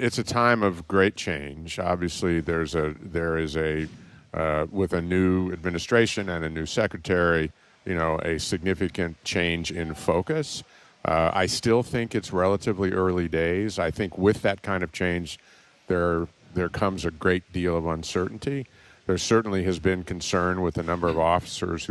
it's a time of great change. Obviously, there is a with a new administration and a new secretary, a significant change in focus. I still think it's relatively early days. I think with that kind of change, there comes a great deal of uncertainty. There certainly has been concern with a number of officers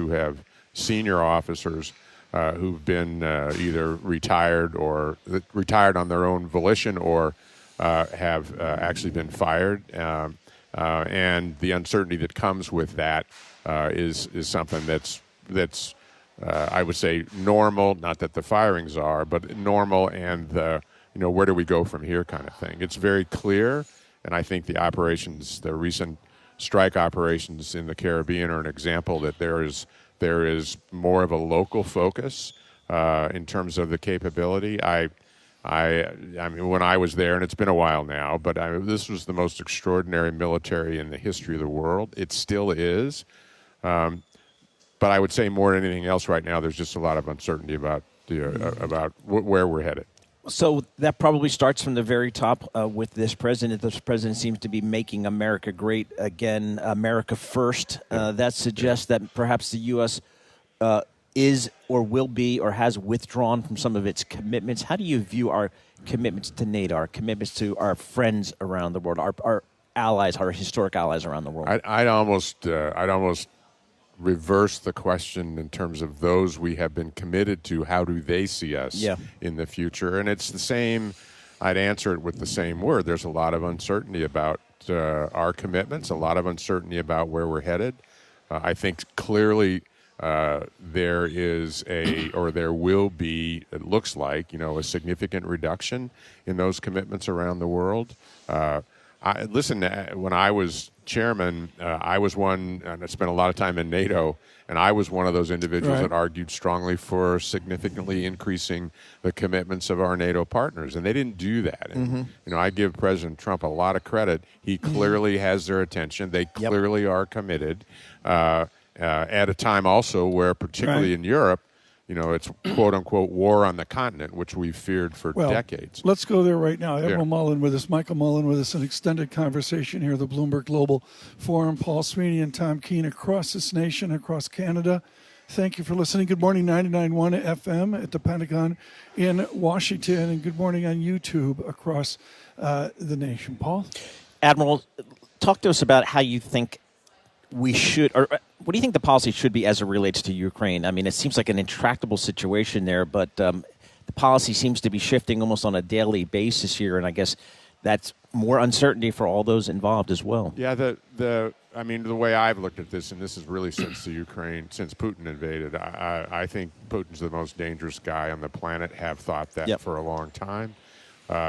senior officers who've been either retired on their own volition or have actually been fired. And the uncertainty that comes with that is something that's I would say normal, not that the firings are, but normal, and where do we go from here kind of thing. It's very clear, and I think the recent strike operations in the Caribbean are an example that there is more of a local focus in terms of the capability. I mean, when I was there, and it's been a while now, but this was the most extraordinary military in the history of the world. It still is. But I would say more than anything else right now, there's just a lot of uncertainty about where we're headed. So that probably starts from the very top with this president. This president seems to be making America great again, America first. That suggests that perhaps the U.S. Is or will be or has withdrawn from some of its commitments. How do you view our commitments to NATO, our commitments to our friends around the world, our allies, our historic allies around the world? I'd almost reverse the question in terms of those we have been committed to. How do they see us in the future? And it's the same. I'd answer it with the same word. There's a lot of uncertainty about our commitments, a lot of uncertainty about where we're headed. I think clearly there will be, it looks like, a significant reduction in those commitments around the world. When I was chairman, I was one, and I spent a lot of time in NATO, and I was one of those individuals that argued strongly for significantly increasing the commitments of our NATO partners, and they didn't do that. And, I give President Trump a lot of credit. He clearly has their attention. They clearly are committed at a time also where, particularly in Europe, it's quote-unquote war on the continent, which we've feared for decades. Let's go there right now. Admiral Mullen with us, Michael Mullen with us, an extended conversation here at the Bloomberg Global Forum. Paul Sweeney and Tom Keene across this nation, across Canada. Thank you for listening. Good morning, 99.1 FM at the Pentagon in Washington, and good morning on YouTube across the nation. Paul? Admiral, talk to us about how you think we should, or what do you think the policy should be as it relates to Ukraine? I mean, it seems like an intractable situation there, but the policy seems to be shifting almost on a daily basis here, and I guess that's more uncertainty for all those involved as well. Yeah, the way I've looked at this, and this is really since Putin invaded, I think Putin's the most dangerous guy on the planet, have thought that for a long time.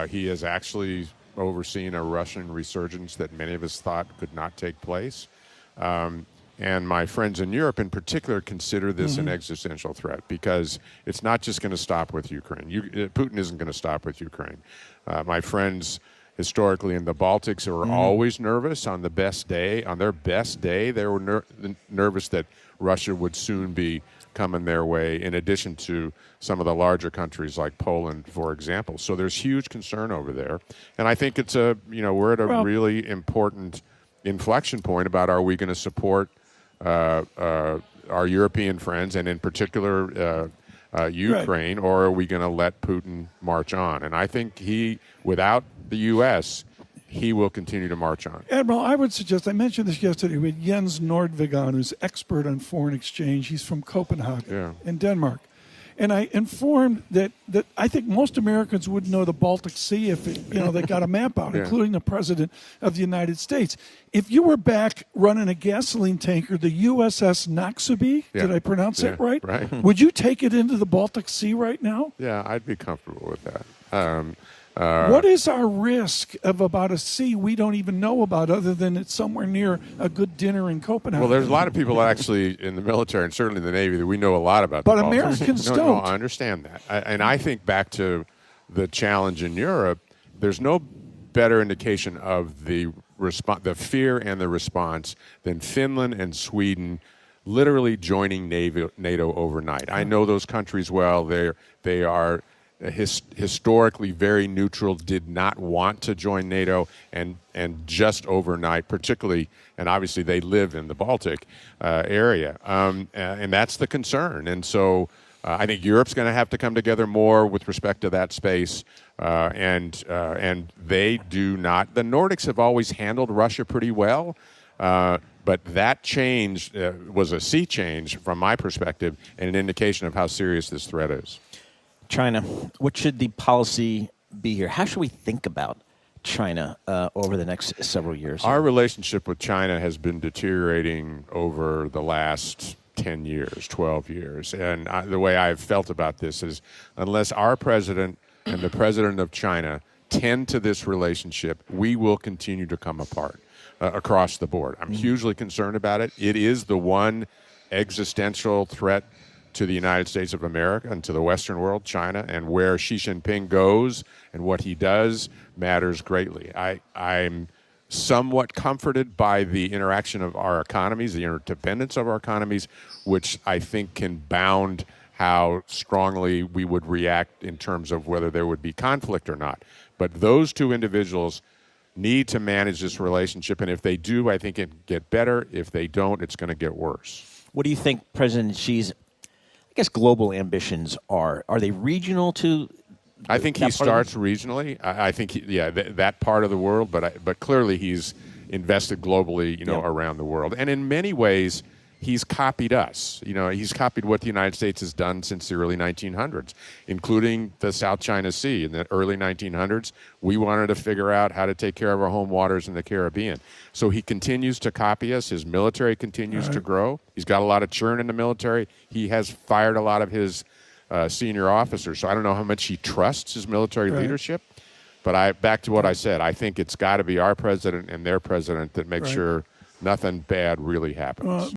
He has actually overseen a Russian resurgence that many of us thought could not take place. And my friends in Europe in particular consider this an existential threat, because it's not just going to stop with Ukraine. Putin isn't going to stop with Ukraine. My friends historically in the Baltics are always nervous on their best day. They were nervous that Russia would soon be coming their way, in addition to some of the larger countries like Poland, for example. So there's huge concern over there. And I think it's we're at a really important inflection point about, are we going to support our European friends, and in particular Ukraine, or are we going to let Putin march on? And I think without the U.S., he will continue to march on. Admiral, I would suggest, I mentioned this yesterday with Jens Nordvig, who's expert on foreign exchange. He's from Copenhagen in Denmark. And I informed that I think most Americans would know the Baltic Sea if they got a map out, including the President of the United States. If you were back running a gasoline tanker, the USS Noxubee, did I pronounce that right? Would you take it into the Baltic Sea right now? Yeah, I'd be comfortable with that. What is our risk of about a sea we don't even know about, other than it's somewhere near a good dinner in Copenhagen? Well, there's a lot of people actually in the military and certainly in the Navy that we know a lot about. But Americans don't. No, I understand that. And I think back to the challenge in Europe, there's no better indication of the fear and the response than Finland and Sweden literally joining NATO overnight. I know those countries well. They are historically very neutral, did not want to join NATO, and just overnight, particularly, and obviously they live in the Baltic area, and that's the concern. And so I think Europe's going to have to come together more with respect to that space, and they do not. The Nordics have always handled Russia pretty well. But that change was a sea change from my perspective and an indication of how serious this threat is. China, what should the policy be here? How should we think about China over the next several years? Our relationship with China has been deteriorating over the last 10 years, 12 years. And the way I've felt about this is unless our president and the president of China tend to this relationship, we will continue to come apart. Across the board. I'm hugely concerned about it. It is the one existential threat to the United States of America and to the Western world, China, and where Xi Jinping goes and what he does matters greatly. I'm somewhat comforted by the interaction of our economies, the interdependence of our economies, which I think can bound how strongly we would react in terms of whether there would be conflict or not. But those two individuals need to manage this relationship, and if they do, I think it get better. If they don't, it's going to get worse. What do you think President Xi's, I guess, global ambitions are? Are they regional to? I think he starts regionally. I think, that part of the world, but clearly he's invested globally, around the world, and in many ways, he's copied us. He's copied what the United States has done since the early 1900s, including the South China Sea. In the early 1900s, we wanted to figure out how to take care of our home waters in the Caribbean. So he continues to copy us. His military continues to grow. He's got a lot of churn in the military. He has fired a lot of his senior officers. So I don't know how much he trusts his military leadership. But back to what I said, I think it's got to be our president and their president that makes sure nothing bad really happens.